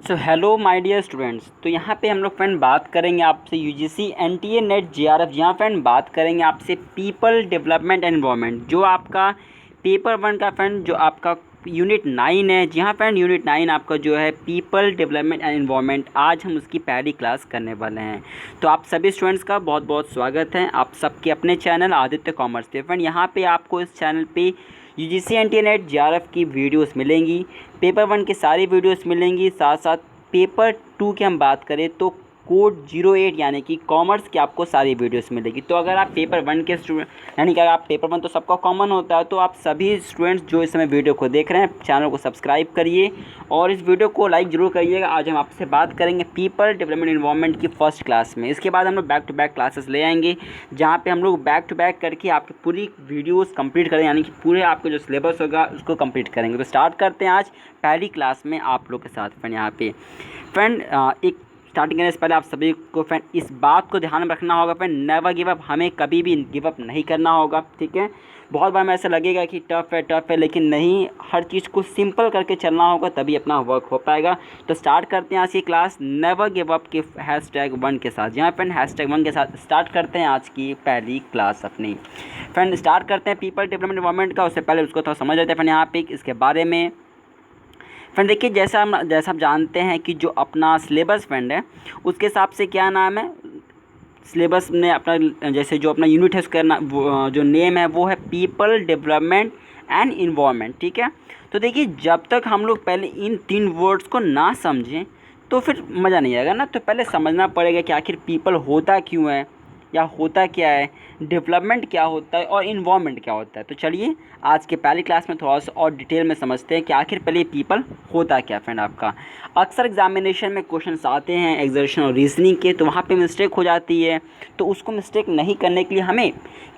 So hello my dear students. तो यहाँ पे हम लोग फ्रेंड बात करेंगे आपसे यूजीसी एनटीए नेट जेआरएफ। यहाँ फ्रेंड बात करेंगे आपसे पीपल डेवलपमेंट एंड एनवायरनमेंट, जो आपका पेपर 1 का फ्रेंड जो आपका यूनिट 9 है। जी हाँ फ्रेंड, यूनिट 9 आपका जो है पीपल डेवलपमेंट एंड एनवायरनमेंट, आज हम उसकी पहली क्लास करने वाले हैं। तो आप सभी स्टूडेंट्स का बहुत बहुत स्वागत है आप सबके अपने चैनल आदित्य कॉमर्स पे। फ्रेंड यहाँ पे आपको इस चैनल पे यूजीसी एनटीए नेट जेआरएफ की वीडियोस मिलेंगी, पेपर 1 की सारी वीडियोस मिलेंगी। साथ साथ पेपर 2 की हम बात करें तो कोड 08 यानी कि कॉमर्स की आपको सारी वीडियोस मिलेगी। तो अगर आप पेपर 1 के स्टूडेंट, यानी कि अगर आप पेपर 1 तो सबका कॉमन होता है, तो आप सभी स्टूडेंट्स जो इस समय वीडियो को देख रहे हैं चैनल को सब्सक्राइब करिए और इस वीडियो को लाइक ज़रूर करिएगा। आज हम आपसे बात करेंगे पीपल डेवलपमेंट एनवायरनमेंट की फर्स्ट क्लास में। इसके बाद हम लोग बैक टू बैक क्लासेस ले आएंगे, जहाँ पे हम लोग बैक टू बैक करके आपकी पूरी वीडियोस कंप्लीट करेंगे, यानी कि पूरे आपका जो सिलेबस होगा उसको कंप्लीट करेंगे। तो स्टार्ट करते हैं आज पहली क्लास में आप लोग के साथ। फ्रेंड यहाँ पे फ्रेंड एक स्टार्टिंग करने से पहले आप सभी को फ्रेंड इस बात को ध्यान में रखना होगा फ्रेंड, नेवर गिव अप। हमें कभी भी गिव अप नहीं करना होगा, ठीक है। बहुत बार में ऐसा लगेगा कि टफ़ है, लेकिन नहीं, हर चीज़ को सिंपल करके चलना होगा, तभी अपना वर्क हो पाएगा। तो स्टार्ट करते हैं आज की क्लास नेवर गिव अप के #1 के साथ। यहाँ फ्रेंड #1 के साथ स्टार्ट करते हैं आज की पहली क्लास अपनी। फ्रेंड स्टार्ट करते हैं पीपल डेवलपमेंट एनवायरनमेंट का। उससे पहले उसको थोड़ा समझ लेते हैं फ्रेंड यहाँ पे इसके बारे में। फ्रेंड देखिए, जैसा आप जानते हैं कि जो अपना सिलेबस फ्रेंड है उसके हिसाब से क्या नाम है, सिलेबस ने अपना जैसे जो अपना यूनिट है उसका जो नेम है वो है पीपल डेवलपमेंट एंड एनवायरनमेंट, ठीक है। तो देखिए, जब तक हम लोग पहले इन 3 वर्ड्स को ना समझें तो फिर मज़ा नहीं आएगा ना। तो पहले समझना पड़ेगा कि आखिर पीपल होता क्यों है या होता क्या है, डेवलपमेंट क्या होता है और इन्वायरमेंट क्या होता है। तो चलिए आज के पहली क्लास में थोड़ा सा और डिटेल में समझते हैं कि आखिर पहले पीपल होता क्या। फ्रेंड आपका अक्सर एग्जामिनेशन में क्वेश्चंस आते हैं एक्सर्शन और रीजनिंग के, तो वहाँ पे मिस्टेक हो जाती है। तो उसको मिस्टेक नहीं करने के लिए हमें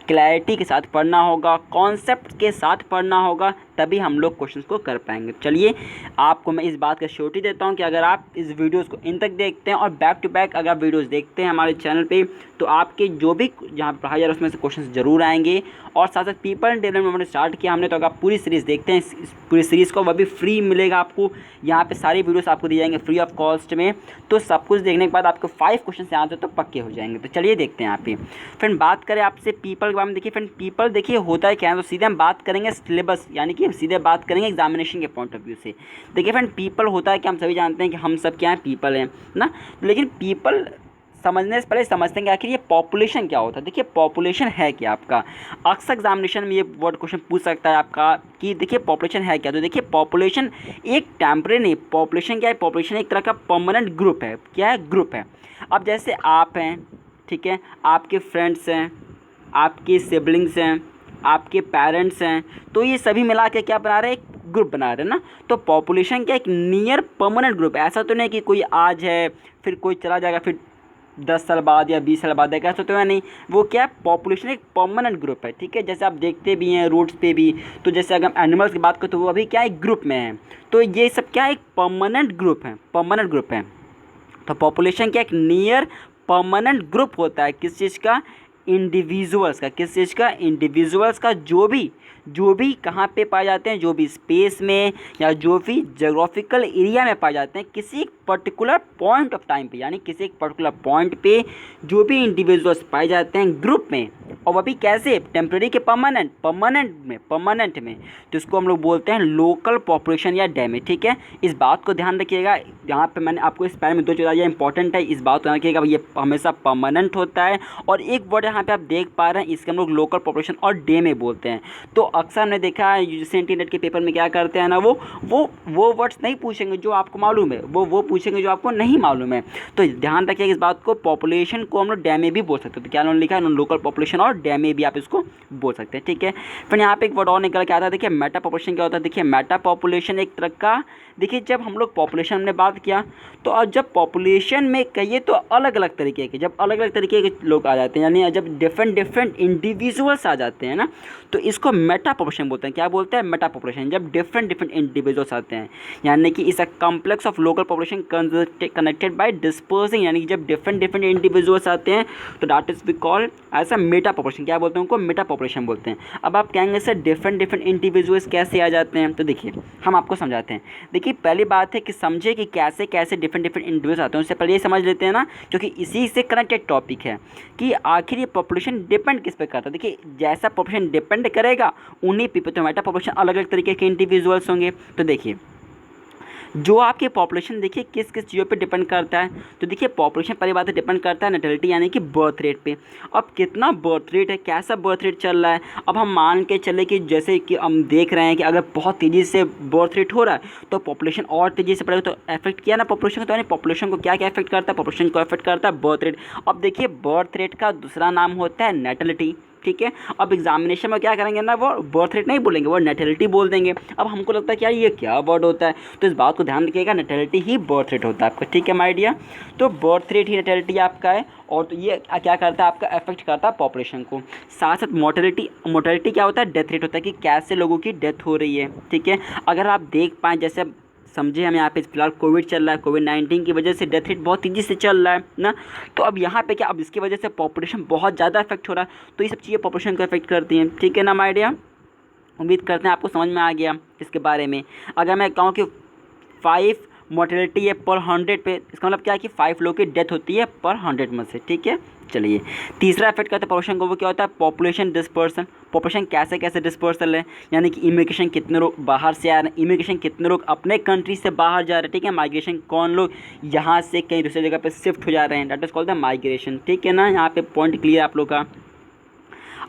क्लैरिटी के साथ पढ़ना होगा, कॉन्सेप्ट के साथ पढ़ना होगा, तभी हम लोग क्वेश्चंस को कर पाएंगे। चलिए आपको मैं इस बात का श्योरिटी देता हूं कि अगर आप इस वीडियोस को इन तक देखते हैं और बैक टू बैक अगर वीडियोस देखते हैं हमारे चैनल पे, तो आपके जो भी जहां पढ़ाई जा रहा है उसमें से क्वेश्चंस जरूर आएंगे। और साथ साथ पीपल डेवलपमेंट स्टार्ट किया हमने, तो अगर आप पूरी सीरीज़ देखते हैं, इस पूरी सीरीज़ को वह भी फ्री मिलेगा आपको। यहाँ पर सारी वीडियोस आपको दी जाएंगे फ्री ऑफ कॉस्ट में। तो सब कुछ देखने के बाद आपको 5 क्वेश्चन से आते तो पक्के हो जाएंगे। तो चलिए देखते हैं यहाँ पे। फ्रेंड बात करें आपसे पीपल के बारे में। देखिए फ्रेंड, पीपल देखिए होता है क्या है, तो सीधे हम बात करेंगे सिलेबस, यानी कि हम सीधे बात करेंगे एग्जामिनेशन के पॉइंट ऑफ व्यू से। देखिए फ्रेंड, पीपल होता है कि हम सभी जानते हैं कि हम सब क्या हैं, पीपल हैं ना। लेकिन पीपल समझने से पहले समझते हैं कि आखिर ये पॉपुलेशन क्या होता है। देखिए पॉपुलेशन है क्या आपका, अक्सर एग्जामिनेशन में ये वर्ड क्वेश्चन पूछ सकता है आपका कि देखिए पॉपुलेशन है क्या। तो देखिए पॉपुलेशन एक टेम्परेरी नहीं, पॉपुलेशन क्या है, पॉपुलेशन एक तरह का परमानेंट ग्रुप है। क्या है, ग्रुप है। अब जैसे आप हैं, ठीक है, आपके फ्रेंड्स हैं, आपके सिबलिंग्स हैं, आपके पेरेंट्स हैं, तो ये सभी मिला के क्या बना रहे हैं, एक ग्रुप बना रहे हैं ना। तो पॉपुलेशन क्या, एक नियर परमानेंट ग्रुप है। ऐसा तो नहीं कि कोई आज है फिर कोई चला जाएगा फिर 10 साल बाद या 20 साल बाद, ऐसा तो है नहीं। वो क्या है, पॉपुलेशन एक परमानेंट ग्रुप है, ठीक है। जैसे आप देखते भी हैं रोड्स पे भी, तो जैसे अगर हम एनिमल्स की बात करें तो वो अभी क्या एक ग्रुप में है। तो ये सब क्या एक परमानेंट ग्रुप है, परमानेंट ग्रुप है। तो पॉपुलेशन क्या एक नियर परमानेंट ग्रुप होता है, किस चीज़ का, इंडिविजुअल्स का। किस चीज़ का, इंडिविजुअल्स का, जो भी कहाँ पे पाए जाते हैं, जो भी स्पेस में या जो भी जोग्राफिकल एरिया में पाए जाते हैं, किसी एक पर्टिकुलर पॉइंट ऑफ टाइम पे, यानी किसी एक पर्टिकुलर पॉइंट पे जो भी इंडिविजुअल्स पाए जाते हैं ग्रुप में, और वह भी कैसे, टेम्प्रेरी के परमानेंट में। तो इसको हम लोग बोलते हैं लोकल पॉपुलेशन या डैमेज, ठीक है। इस बात को ध्यान रखिएगा, यहाँ पे मैंने आपको इस बारे में 2 चीज़ें इंपॉर्टेंट है, इस बात को ध्यान रखिएगा, ये हमेशा परमानेंट होता है। और एक वर्ड यहाँ पे आप देख पा रहे हैं, इसके हम लोग लोकल पॉपुलेशन और डे में बोलते हैं। तो अक्सर हमने देखा है यूजीसी एनटीए नेट के पेपर में क्या करते हैं ना, वो वर्ड्स नहीं पूछेंगे जो आपको मालूम है, वो पूछेंगे जो आपको नहीं मालूम है। तो ध्यान रखिएगा इस बात को, पॉपुलेशन को हम लोग डे में भी बोल सकते हैं। तो क्या उन्होंने लिखा है, लोकल पॉपुलेशन और डे में भी आप इसको बोल सकते हैं, ठीक है। फिर यहाँ पे एक वर्ड और निकल के आता है, देखिए मेटा पॉपुलेशन क्या होता है। देखिए मेटा पॉपुलेशन एक तरह का, देखिए जब हम लोग पॉपुलेशन हमने बात किया, तो और जब पॉपुलेशन में कहिए तो अलग अलग तरीके के, जब अलग अलग तरीके के लोग आ जाते हैं, यानी जब डिफरेंट इंडिविजुअल्स आ जाते हैं ना, तो इसको मेटा पॉपुलेशन बोलते हैं। क्या बोलते हैं, मेटा पॉपुलेशन। जब डिफरेंट इंडिविजुअल्स आते हैं, यानी कि इस a complex of local population connected by dispersing, यानी कि जब डिफरेंट इंडिविजुअल्स आते हैं तो that is we call as a meta population. क्या बोलते हैं, उनको मेटा पॉपुलेशन बोलते हैं। अब आप कहेंगे सर डिफरेंट इंडिविजुअल्स कैसे आ जाते हैं, तो देखिए हम आपको समझाते हैं। देखिए क्योंकि पहली बात है कि समझे कि कैसे कैसे डिफरेंट डिफरेंट इंडिविजुअल्स आते हैं। उससे पहले ये समझ लेते हैं ना, क्योंकि इसी से कनेक्टेड टॉपिक है कि आखिर ये पॉपुलेशन डिपेंड किस पे करता है। देखिए जैसा पॉपुलेशन डिपेंड करेगा उन्हीं पीपल, तो मेटा पॉपुलेशन अलग अलग तरीके के इंडिविजुअल्स होंगे। तो देखिए जो आपके पॉपुलेशन देखिए किस किस चीज़ों पे डिपेंड करता है। तो देखिए पॉपुलेशन पहली बात है डिपेंड करता है नेटेलिटी यानी कि बर्थ रेट पे। अब कितना बर्थ रेट है, कैसा बर्थ रेट चल रहा है। अब हम मान के चले कि जैसे कि हम देख रहे हैं कि अगर बहुत तेज़ी से बर्थ रेट हो रहा है तो पॉपुलेशन और तेज़ी से बढ़ेगा, तो इफेक्ट किया ना पॉपुलेशन को। तो यानी पॉपुलेशन को क्या क्या इफेक्ट करता है, पॉपुलेशन को इफेक्ट करता है बर्थ रेट। अब देखिए बर्थ रेट का दूसरा नाम होता है नेटेलिटी, ठीक है। अब एग्जामिनेशन में क्या करेंगे ना, वो बर्थ रेट नहीं बोलेंगे, वो नेटेलिटी बोल देंगे। अब हमको लगता है कि यार ये क्या वर्ड होता है, तो इस बात को ध्यान रखिएगा, नेटेलिटी ही बर्थ रेट होता है आपका, ठीक है माय डियर। तो बर्थ रेट ही नेटेलिटी आपका है, और तो ये क्या करता है आपका अफेक्ट करता है पॉपुलेशन को। साथ साथ मोर्टेलिटी, मोर्टेलिटी क्या होता है, डेथ रेट होता है कि कैसे लोगों की डेथ हो रही है, ठीक है। अगर आप देख पाएँ, जैसे समझे हम यहाँ पे फिलहाल कोविड चल रहा है, कोविड-19 की वजह से डेथ रेट बहुत तेज़ी से चल रहा है ना। तो अब यहाँ पे क्या, अब इसकी वजह से पॉपुलेशन बहुत ज़्यादा इफेक्ट हो रहा है, तो ये सब चीज़ें पॉपुलेशन को इफेक्ट करती हैं, ठीक है ना माय डियर। उम्मीद करते हैं आपको समझ में आ गया इसके बारे में। अगर मैं कहूँ कि 5 मोर्टेलिटी है पर 100 पे, इसका मतलब क्या है कि 5 लोगों की डेथ होती है पर 100 में से, ठीक है। चलिए तीसरा इफेक्ट करता है पॉपुलेशन को, वो क्या होता है, पॉपुलेशन डिस्पर्सन। पॉपुलेशन कैसे कैसे डिस्पर्सल है, यानी कि इमिग्रेशन कितने लोग बाहर से आ रहे हैं, इमिग्रेशन कितने लोग अपने कंट्री से बाहर जा रहे हैं, ठीक है। माइग्रेशन कौन लोग यहाँ से कहीं दूसरी जगह पे शिफ्ट हो जा रहे हैं, that is called the migration, ठीक है ना। यहाँ पे पॉइंट क्लियर आप लोग का।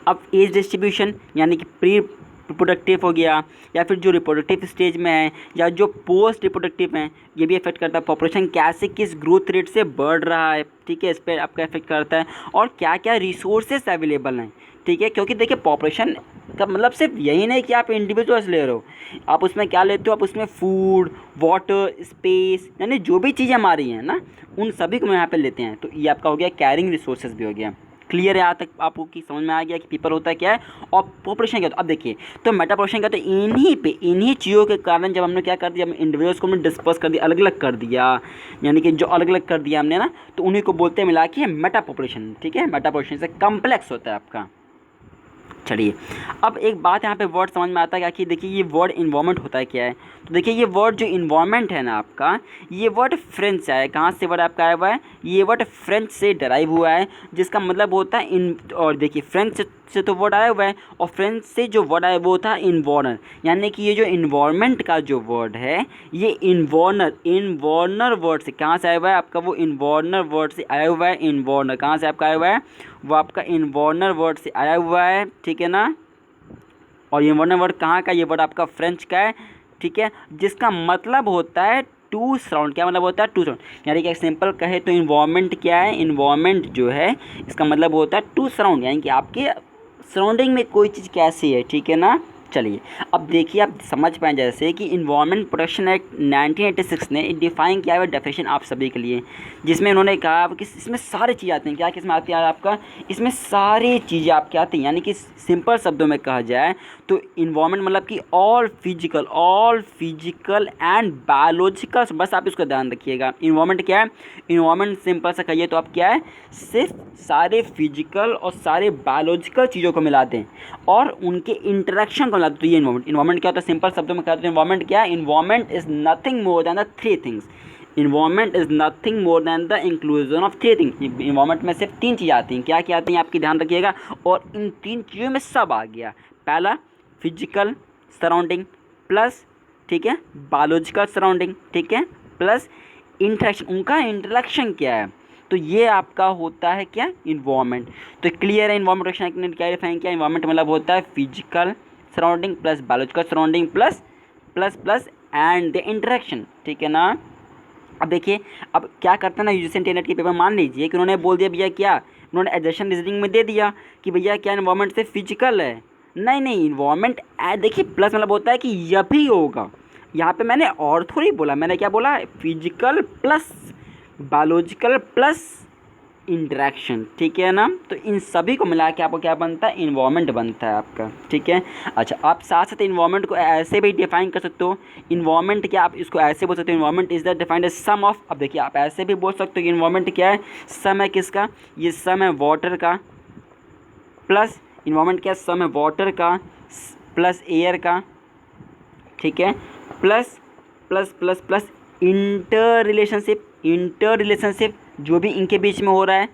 अब एज डिस्ट्रीब्यूशन यानी कि प्री रिप्रोडक्टिव हो गया, या फिर जो रिप्रोडक्टिव स्टेज में है या जो पोस्ट रिप्रोडक्टिव हैं, ये भी इफेक्ट करता है। पॉपुलेशन कैसे किस ग्रोथ रेट से बढ़ रहा है, ठीक है, इस पर आपका इफेक्ट करता है। और क्या क्या रिसोर्सेज अवेलेबल हैं, ठीक है। क्योंकि देखिए पॉपुलेशन का मतलब सिर्फ यही नहीं कि आप इंडिविजुअल्स ले रहे हो, आप उसमें क्या लेते हो, आप उसमें फूड, वाटर, स्पेस, यानी जो भी चीज़ें हमारी हैं ना, उन सभी को हम यहाँ पे लेते हैं। तो ये आपका हो गया कैरिंग रिसोर्सेज भी हो गया। क्लियर है यहाँ तक आपको कि समझ में आ गया कि पीपल होता है क्या है और पॉपुलेशन क्या होता है। अब देखिए तो मेटा पॉपुलेशन क्या होता है, इन्हीं चीज़ों के कारण जब हमने क्या कर दिया, इंडिविजुअल्स को हमने डिस्पर्स कर दिया, अलग अलग कर दिया, यानी कि जो अलग अलग कर दिया हमने ना, तो उन्हीं को बोलते हैं मिला के मेटा पॉपुलेशन, ठीक है। मेटा पॉपुलेशन से कम्प्लेक्स होता है आपका। चलिए अब एक बात यहाँ पे वर्ड समझ में आता है क्या कि देखिए ये वर्ड इन्वायरमेंट होता है क्या है। तो देखिए ये वर्ड जो इन्वायरमेंट है ना आपका, ये वर्ड फ्रेंच से आया है। कहाँ से वर्ड आपका आया हुआ है, ये वर्ड फ्रेंच से डराइव हुआ है, जिसका मतलब होता है इन, और देखिए फ्रेंच से तो वर्ड आया हुआ है, और फ्रेंच से जो वर्ड आया वो था इन्वॉर्नर, यानी कि ये जो इन्वायरमेंट का जो वर्ड है ये इन्वॉर्नर वर्ड से कहाँ से आया हुआ है आपका, वो इन्वॉर्नर वर्ड से आया हुआ है। इन्वॉर्नर कहाँ से आपका आया हुआ है, वो आपका इन्वॉर्नर वर्ड से आया हुआ है, ठीक है ना। और इन्वॉर्नर वर्ड कहाँ का, ये वर्ड आपका फ्रेंच का है, ठीक है, जिसका मतलब होता है टू सराउंड। क्या मतलब होता है, टू सराउंड, यानी कि एक सिंपल कहे तो इन्वायरमेंट क्या है, इन्वायरमेंट जो है इसका मतलब होता है टू सराउंड, यानी कि आपके सराउंडिंग में कोई चीज़ कैसी है, ठीक है ना। चलिए अब देखिए आप समझ पाएँ जैसे कि इन्वायरमेंट प्रोटेक्शन एक्ट 1986 ने डिफाइन किया हुआ डेफिनेशन आप सभी के लिए, जिसमें उन्होंने कहा कि इसमें सारी चीज़ें आती हैं। क्या किसमें आती है आपका, इसमें सारी चीज़ें आपकी आती हैं, यानी कि सिंपल शब्दों में कहा जाए तो इन्वायरमेंट मतलब कि ऑल फिजिकल एंड बायोलॉजिकल, बस आप इसको ध्यान रखिएगा। इन्वायरमेंट क्या है, इन्वायरमेंट सिंपल सा कहिए तो आप क्या है, सिर्फ सारे फिजिकल और सारे बायोलॉजिकल चीज़ों को मिलाते हैं और उनके इंटरेक्शन को मिलाते हैं। तो ये इन्वायरमेंट क्या होता है, सिंपल शब्दों में कहते हैं इन्वायरमेंट क्या है, environment is nothing more than the three things. Environment is nothing more than the inclusion of three things. Environment में सिर्फ 3 चीज़ें आती हैं। क्या क्या आती हैं आपकी ध्यान रखिएगा, और इन 3 चीज़ों में सब आ गया। पहला फिजिकल सराउंडिंग प्लस, ठीक है, बायोलॉजिकल सराउंडिंग, ठीक है, प्लस इंटरेक्शन, उनका इंटरेक्शन क्या है, तो ये आपका होता है क्या, इन्वायरमेंट। तो क्लियर है, इन्वायरमेंट प्रोटेक्शन ने क्या डिफाइन किया, इन्वायरमेंट मतलब होता है physical surrounding plus biological surrounding plus plus plus and the interaction, ठीक है ना। अब देखिए अब क्या करता है ना, यूजीसी नेट के पेपर मान लीजिए कि उन्होंने बोल दिया भैया क्या, उन्होंने एडजस्टेंट रीजनिंग में दे दिया कि भैया क्या इन्वायरमेंट से फिजिकल है, नहीं इन्वायरमेंट देखिए प्लस मतलब होता है कि यह भी होगा। यहाँ पे मैंने और थोड़ी बोला, मैंने क्या बोला, physical plus biological plus interaction, ठीक है ना। तो इन सभी को मिला के आपको क्या बनता है, इन्वायरमेंट बनता है आपका, ठीक है। अच्छा आप साथ साथ इन्वायरमेंट को ऐसे भी डिफाइन कर सकते हो, इन्वायरमेंट क्या, आप इसको ऐसे बोल सकते हो, environment is the defined as sum of. अब देखिए आप ऐसे भी बोल सकते हो कि इन्वायरमेंट क्या है, सम है किसका, ये सम है वाटर का, प्लस इन्वायरमेंट क्या है, सम है वाटर का प्लस एयर का, ठीक है, plus plus plus plus inter relationship जो भी इनके बीच में हो रहा है,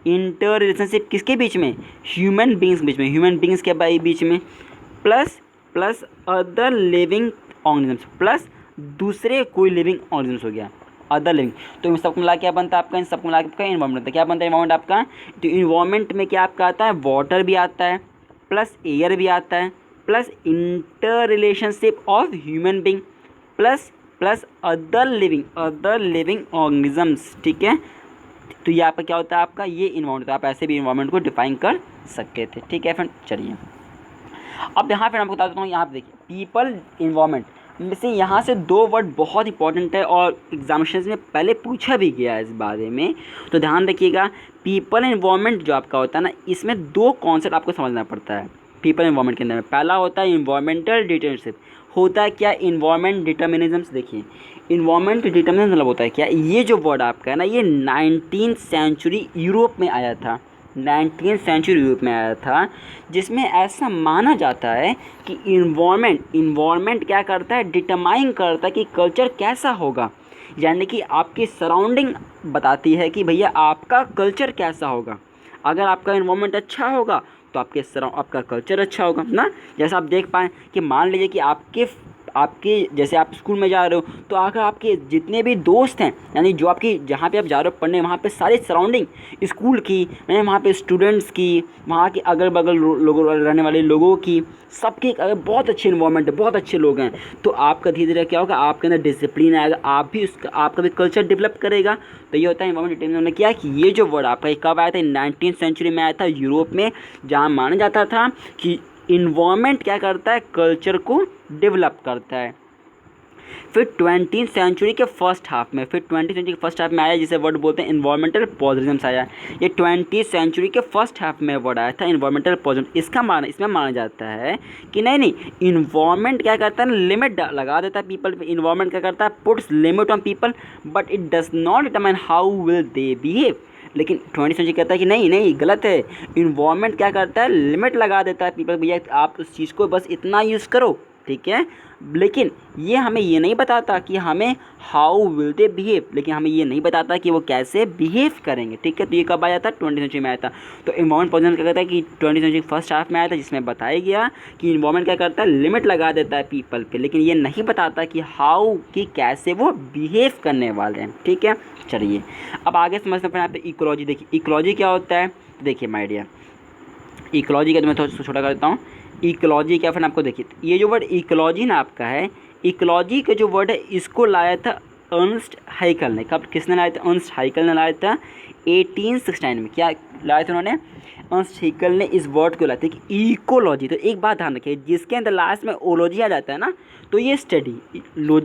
इंटर रिलेशनशिप किसके बीच में, ह्यूमन बींग्स बीच में, ह्यूमन बींग्स के बीच में, plus plus other living organisms, plus दूसरे कोई लिविंग ऑर्गेनिजम्स हो गया अदर लिविंग। तो इन सबको मिला क्या बनता है आपका, इन सबको मिला के आपका इन्वायरमेंट बनता है। क्या बनता है इन्वायरमेंट आपका, तो इन्वायरमेंट में क्या आपका आता है, वाटर भी आता है, प्लस एयर भी आता है, plus inter relationship of human being, plus plus other living organisms. ठीक है, तो ये आपका क्या होता है, आपका ये इन्वायरमेंट, तो आप ऐसे भी इन्वायरमेंट को डिफाइन कर सकते थे। ठीक है फ्रेंड, चलिए अब यहाँ पे आपको बता देता हूँ, यहाँ पे देखिए पीपल इन्वायरमेंट में से यहाँ से दो वर्ड बहुत इंपॉर्टेंट है और एग्जामिनेशन में पहले पूछा भी गया है इस बारे में, तो ध्यान रखिएगा। पीपल इन्वायरमेंट जो आपका होता है ना, इसमें दो कॉन्सेप्ट आपको समझना पड़ता है पीपल इन्वायरमेंट के अंदर में। पहला होता है इन्वायरमेंटल डिटरमिनिज्म, होता है क्या इन्वायरमेंट डिटरमिनिज्म। देखिए इन्वायरमेंट डिटरमिनिज्म मतलब होता है क्या, ये जो वर्ड आपका है ना, ये 19th सेंचुरी यूरोप में आया था, 19th सेंचुरी यूरोप में आया था, जिसमें ऐसा माना जाता है कि इन्वायरमेंट क्या करता है, डिटरमाइन करता है कि कल्चर कैसा होगा, यानी कि आपकी सराउंडिंग बताती है कि भैया आपका कल्चर कैसा होगा। अगर आपका इन्वायरमेंट अच्छा होगा तो आपका कल्चर अच्छा होगा ना। जैसा आप देख पाएँ कि मान लीजिए कि आपके जैसे आप स्कूल में जा रहे हो, तो अगर आपके जितने भी दोस्त हैं, यानी जो आपकी जहाँ पे आप जा रहे हो पढ़ने, वहाँ पे सारी सराउंडिंग स्कूल की, वहाँ पे स्टूडेंट्स की, वहाँ के अगल बगल लोगों रहने वाले लोगों की, सबकी अगर बहुत अच्छी इन्वायरमेंट है, बहुत अच्छे लोग हैं, तो आपका धीरे धीरे क्या होगा, आपके अंदर डिसिप्लिन आएगा, आपका भी कल्चर डेवलप करेगा। तो ये होता है इन्वायरमेंट डिटरमिनिज्म में क्या कि ये जो वर्ड आपका कब आया था, 19th सेंचुरी में आया था यूरोप में, जहाँ माना जाता था कि इन्वायरमेंट क्या करता है, कल्चर को डेवलप करता है। फिर 20th सेंचुरी के फर्स्ट हाफ में, आया जिसे वर्ड बोलते हैं इन्वायरमेंटल पॉजिटिविज्म आया। ये 20th सेंचुरी के फर्स्ट हाफ में वर्ड आया था इन्वायरमेंटल पॉजिटिविज्म। इसमें माना जाता है कि नहीं इन्वायरमेंट क्या करता है, लिमिट लगा देता है पीपल पे। इन्वायरमेंट क्या करता है, puts limit on people, but it does not determine how will they behave. लेकिन 20th सेंचुरी कहता है कि नहीं गलत है, इन्वायरमेंट क्या करता है, लिमिट लगा देता है पीपल, भैया आप उस चीज़ को बस इतना यूज़ करो, ठीक है। लेकिन ये हमें ये नहीं बताता कि हमें हाउ विल दे बिहेव, लेकिन हमें ये नहीं बताता कि वो कैसे बिहेव करेंगे, ठीक है। तो ये कब आया था, 20th सेंचुरी में आया था। तो इन्वायरमेंट पॉजिटिविज्म क्या कहता है कि 20th सेंचुरी फर्स्ट हाफ में आया था, जिसमें बताया गया कि इन्वायरमेंट क्या करता है, लिमिट लगा देता है पीपल पे, लेकिन ये नहीं बताता कि हाउ कि कैसे वो बिहेव करने वाले हैं, ठीक है। चलिए अब आगे समझते हैं यहाँ पे इकोलॉजी। देखिए इकोलॉजी क्या होता है, तो देखिए माय डियर, इकोलॉजी का तो मैं थोड़ा छोटा कर देता हूँ। इकोलॉजी क्या फिर आपको देखिए, ये जो वर्ड इकोलॉजी ना आपका है, इकोलॉजी का जो वर्ड है इसको लाया था अर्नस्ट हाइकल ने। कब, किसने लाया था, अर्नस्ट हाइकल ने लाया था 1869 में। क्या लाया था उन्होंने, अर्नस्ट हाइकल ने इस वर्ड को लाया था कि इकोलॉजी। तो एक बात ध्यान रखिए, जिसके अंदर लास्ट में ओलॉजी आ जाता है ना, तो ये स्टडी,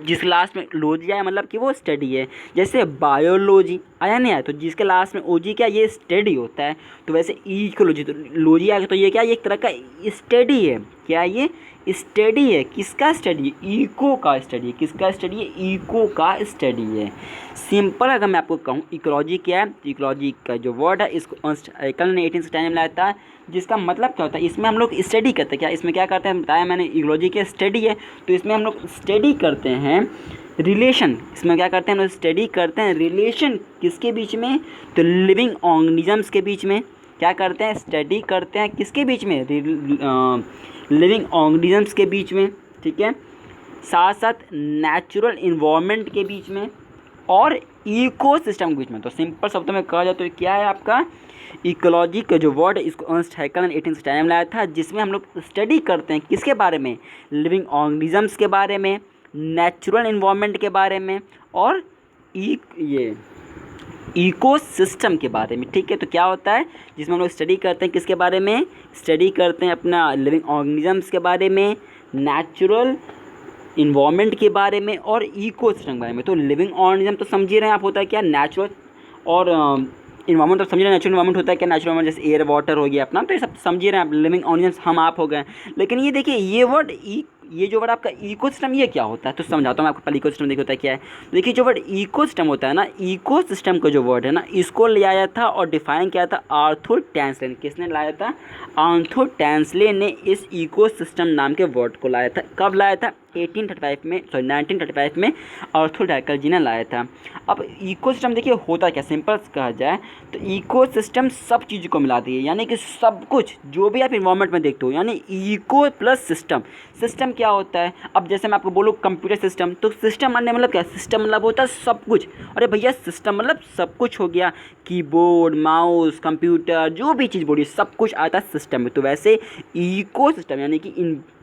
जिस लास्ट में लॉजी आया मतलब कि वो स्टडी है। जैसे बायोलॉजी आया नहीं आया, तो जिसके लास्ट में ओजी क्या, ये स्टडी होता है। तो वैसे इकोलॉजी, तो लॉजी आ गया, तो ये क्या, ये एक तरह का स्टडी है। क्या ये स्टडी है, किसका स्टडी, इको का स्टडी। किसका स्टडी है, इको का स्टडी है। सिंपल अगर मैं आपको कहूँ इकोलॉजी क्या है, इकोलॉजी का जो वर्ड है इसको अर्नस्ट हाइकल ने 1869 में लाया था, जिसका मतलब क्या होता है, इसमें हम लोग स्टडी करते हैं। क्या इसमें क्या करते हैं, बताया मैंने इकोलॉजी के स्टडी है, तो इसमें हम लोग स्टडी करते हैं रिलेशन। इसमें क्या करते हैं, हम लोग स्टडी करते हैं रिलेशन किसके बीच में, तो लिविंग ऑर्गेनिजम्स के बीच में। क्या करते हैं, स्टडी करते हैं किसके बीच में, लिविंग ऑर्गेनिजम्स के बीच में, ठीक है। साथ साथ नेचुरल इन्वायरमेंट के बीच में और इकोसिस्टम के बीच में। तो सिंपल शब्दों में कहा जाए तो क्या है आपका इकोलॉजी का जो वर्ड है, इसको अर्नस्ट हाइकल ने 1869 में लाया था, जिसमें हम लोग स्टडी करते हैं किसके बारे में, लिविंग ऑर्गेनिजम्स के बारे में, नेचुरल इन्वायरमेंट के बारे में और ये इकोसिस्टम के बारे में, ठीक है। तो क्या होता है, जिसमें हम लोग स्टडी करते हैं किसके बारे में, स्टडी करते हैं अपना लिविंग ऑर्गेनिजम्स के बारे में, नेचुरल इन्वायरमेंट के बारे में और इकोसिस्टम के बारे में। तो लिविंग ऑर्गेनिज्म तो समझिए रहे हैं आप, होता है क्या, नेचुरल, और इन्वायरमेंट तो समझ रहे हैं, नेचुरल इन्वायरमेंट होता है क्या, नेचुरल इन्वायरमेंट जैसे एयर वाटर हो गया अपना, तो ये सब समझिए रहे हैं आप। लिविंग ऑर्गेनिजम्स हम आप हो गए। लेकिन ये देखिए ये जो वर्ड आपका इकोसिस्टम, ये क्या होता है, तो समझाता हूँ मैं आपको। पहले इकोसिस्टम देखिए होता है क्या है। देखिए जो वर्ड इकोसिस्टम होता है ना, इकोसिस्टम का जो वर्ड है ना, इसको ले आया था और डिफाइन किया था आर्थर टैंसले ने। किसने लाया था, आर्थर टैंसले ने इस इकोसिस्टम नाम के वर्ड को लाया था। कब लाया था, 1835 में 1935 में आर्थर डैकल जी ने लाया था। अब इकोसिस्टम देखिए होता क्या, सिंपल कहा जाए तो इकोसिस्टम सब चीज़ों को मिलाती है, यानी कि सब कुछ जो भी आप इन्वायरमेंट में देखते हो, यानी इको प्लस सिस्टम। सिस्टम क्या होता है, अब जैसे मैं आपको बोलूँ कंप्यूटर सिस्टम, तो सिस्टम मानने मतलब क्या, सिस्टम मतलब होता है सब कुछ। अरे भैया सिस्टम मतलब सब कुछ हो गया, कीबोर्ड, माउस, कंप्यूटर, जो भी चीज़ बोलिए सब कुछ आता है सिस्टम में। तो वैसे इको सिस्टम यानी कि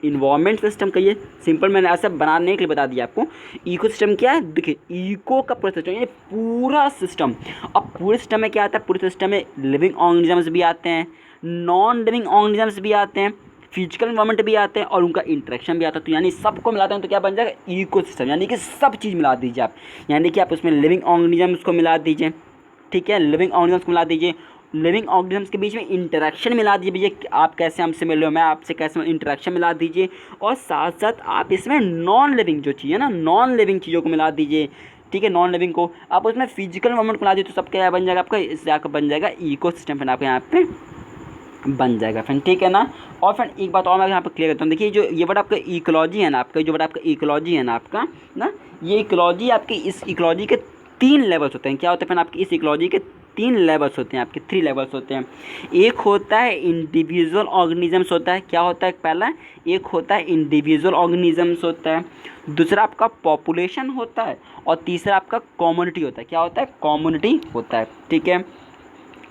इन्वायरमेंट सिस्टम कहिए, सिंपल मैंने ऐसा बनाने के लिए बता दिया आपको। इको सिस्टम क्या है, देखिए इको का पूरा सिस्टम यानी पूरा सिस्टम। अब पूरे सिस्टम में क्या आता है, पूरे सिस्टम में लिविंग ऑर्गेनिजम्स भी आते हैं, नॉन लिविंग ऑर्गेनिजम्स भी आते हैं, फिजिकल इन्वायरमेंट भी आते हैं और उनका इंटरेक्शन भी आता है। तो यानी सबको मिलाते हैं तो क्या बन जाएगा, इको सिस्टम, यानी कि सब चीज़ मिला दीजिए आप, यानी कि आप उसमें लिविंग ऑर्गेनिजम्स को मिला दीजिए, ठीक है, लिविंग ऑर्गेनिजम्स को मिला दीजिए, लिविंग ऑर्गेनिजम्स के बीच में इंटरेक्शन मिला दीजिए भैया, आप कैसे हमसे मिल रहे हो, मैं आपसे कैसे, इंटरेक्शन मिला दीजिए, और साथ साथ आप इसमें नॉन लिविंग जो चीज़ है ना, नॉन लिविंग चीज़ों को मिला दीजिए, ठीक है, नॉन लिविंग को आप उसमें फिजिकल इन्वायरमेंट को मिला दीजिए, तो सब क्या बन जाएगा आपका, इससे आपका बन जाएगा इको सिस्टम, फिर आपको यहाँ पे बन जाएगा फ्रेंड, ठीक है ना। और फ्रेंड एक बात और मैं यहाँ पर क्लियर करता हूँ, देखिए जो ये वर्ड आपका इकोलॉजी है ना, आपका जो वर्ड आपका इकोलॉजी है ना आपका ना, ये इकोलॉजी आपकी, इस इकोलॉजी के 3 लेवल्स होते हैं। क्या होते हैं फ्रेंड, आपकी इस इकोलॉजी के 3 लेवल्स होते हैं, आपके 3 लेवल्स होते हैं। एक होता है इंडिविजुअल ऑर्गेनिजम्स होता है, क्या होता है पहला, एक होता है इंडिविजुअल ऑर्गेनिजम्स होता है, दूसरा आपका पॉपुलेशन होता है, और तीसरा आपका कम्युनिटी होता है। क्या होता है, कम्युनिटी होता है, ठीक है,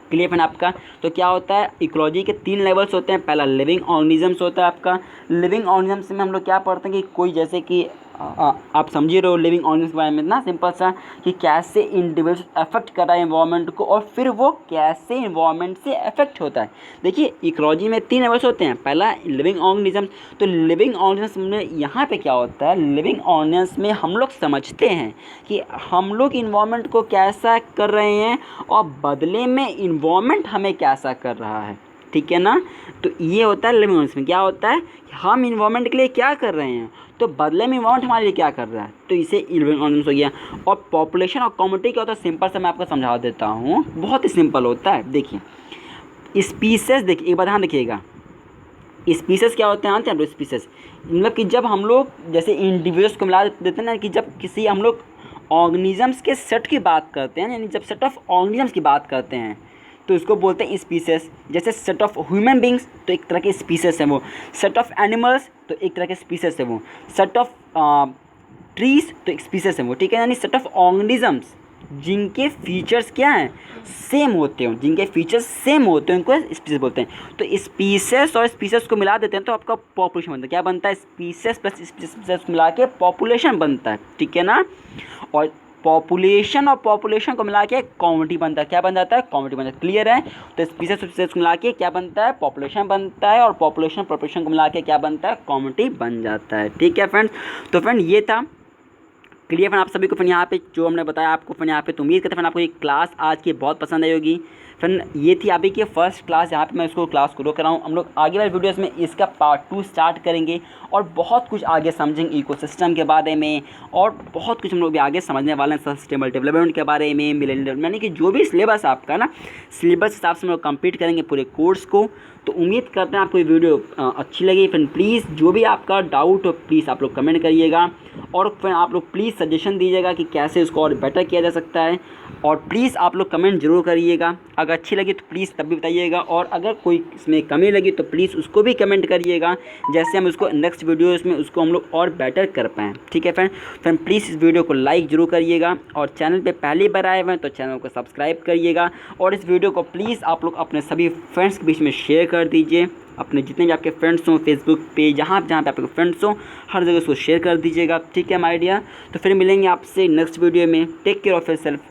क्लियर फ्रेंड आपका। तो क्या होता है, इकोलॉजी के 3 लेवल्स होते हैं। पहला लिविंग ऑर्गेनिजम्स होता है आपका, लिविंग ऑर्गेनिजम्स में हम लोग क्या पढ़ते हैं कि कोई जैसे कि आप समझिए रहे हो लिविंग ऑर्गेनिजम्स के बारे में ना, सिंपल सा कि कैसे इंडिविजुअल अफेक्ट कर रहा है इन्वायरमेंट को, और फिर वो कैसे इन्वायरमेंट से अफेक्ट होता है। देखिए इकोलॉजी में 3 लेवल्स होते हैं, पहला लिविंग ऑर्गेनिजम्स। तो लिविंग ऑर्गेनिजम्स में यहाँ पे क्या होता है, लिविंग ऑर्गेनिजम्स में हम लोग समझते हैं कि हम लोग इन्वायरमेंट को कैसा कर रहे हैं और बदले में इन्वायरमेंट हमें कैसा कर रहा है, ठीक है ना। तो ये होता है लिविंग ऑर्गेनिज्म में, क्या होता है हम इन्वायरमेंट के लिए क्या कर रहे हैं, तो बदले में इन्वायरमेंट हमारे लिए क्या कर रहा है, तो इसे लिविंग ऑर्गेनिज्म हो गया। और पॉपुलेशन और कम्युनिटी क्या होता है, सिंपल से मैं आपको समझा देता हूँ, बहुत ही सिंपल होता है। देखिए स्पीसेस, देखिए एक बात ध्यान रखिएगा, स्पीसेस क्या होते हैं, जानते हैं आप लोग स्पीसेस, मतलब कि जब हम लोग जैसे इंडिविजुअल्स को मिला देते हैं ना, कि जब किसी हम लोग ऑर्गेनिजम्स के सेट की बात करते हैं, यानी जब सेट ऑफ ऑर्गेनिजम्स की बात करते हैं तो इसको बोलते हैं स्पीसेस। जैसे सेट ऑफ ह्यूमन बींग्स तो एक तरह के स्पीसेस हैं वो, सेट ऑफ एनिमल्स तो एक तरह के स्पीसेस है वो, सेट ऑफ ट्रीज तो एक स्पीसेस है वो, ठीक है, यानी सेट ऑफ ऑर्गेनिजम्स जिनके फीचर्स क्या हैं, सेम होते हैं, जिनके फीचर्स सेम होते हैं उनको स्पीसीज बोलते हैं। तो स्पीसेस और स्पीसेस को मिला देते हैं तो आपका पॉपुलेशन बनता है। क्या बनता है, स्पीसेस प्लस स्पीसेस मिला के पॉपुलेशन बनता है, ठीक है ना। और पॉपुलेशन और पॉपुलेशन को मिला के कम्युनिटी बनता है, क्या बन जाता है, कम्युनिटी बनता है, क्लियर है। तो स्पीसेस स्पीसेस को मिला के क्या बनता है, पॉपुलेशन बनता है, और पॉपुलेशन पॉपुलेशन को मिला के क्या बनता है, कम्युनिटी बन जाता है, ठीक है फ्रेंड्स। तो फ्रेंड ये था क्लियर फ्रेंड आप सभी को। फ्रेंड यहाँ पे जो हमने बताया आपको फ्रेंड यहाँ पे, तो उम्मीद करते हैं फ्रेंड आपको ये क्लास आज की बहुत पसंद आई होगी। फ्रेंड ये थी अभी की फर्स्ट क्लास, यहाँ पे मैं इसको क्लास को रोक रहा हूँ। हम लोग आगे वाले वीडियोस में इसका पार्ट 2 स्टार्ट करेंगे और बहुत कुछ आगे समझेंगे इकोसिस्टम के बारे में, और बहुत कुछ हम लोग भी आगे समझने वाले हैं सस्टेनेबल डेवलपमेंट के बारे में, मिलेनियम, यानी कि जो भी सिलेबस आपका ना, सिलेबस हिसाब से हम लोग कंप्लीट करेंगे पूरे कोर्स को। तो उम्मीद करते हैं आपको ये वीडियो अच्छी लगी। फ्रेंड प्लीज़ जो भी आपका डाउट हो प्लीज़ आप लोग कमेंट करिएगा, और फ्रेंड आप लोग प्लीज़ सजेशन दीजिएगा कि कैसे इसको और बेटर किया जा सकता है, और प्लीज़ आप लोग कमेंट जरूर करिएगा। अगर अच्छी लगी तो प्लीज़ तब भी बताइएगा, और अगर कोई इसमें कमी लगी तो प्लीज़ उसको भी कमेंट करिएगा, जैसे हम उसको नेक्स्ट वीडियोस में उसको हम लोग और बेटर कर पाएँ, ठीक है फ्रेंड प्लीज़ इस वीडियो को लाइक जरूर करिएगा, और चैनल पे पहली बार आए हुए हैं तो चैनल को सब्सक्राइब करिएगा, और इस वीडियो को प्लीज़ आप लोग अपने सभी फ्रेंड्स के बीच में शेयर कर दीजिए। अपने जितने भी आपके फ्रेंड्स हों, फेसबुक पे जहाँ पे आपके फ्रेंड्स हों, हर जगह उसको शेयर कर दीजिएगा, ठीक है माय डियर। तो फिर मिलेंगे आपसे नेक्स्ट वीडियो में। Take care of yourself,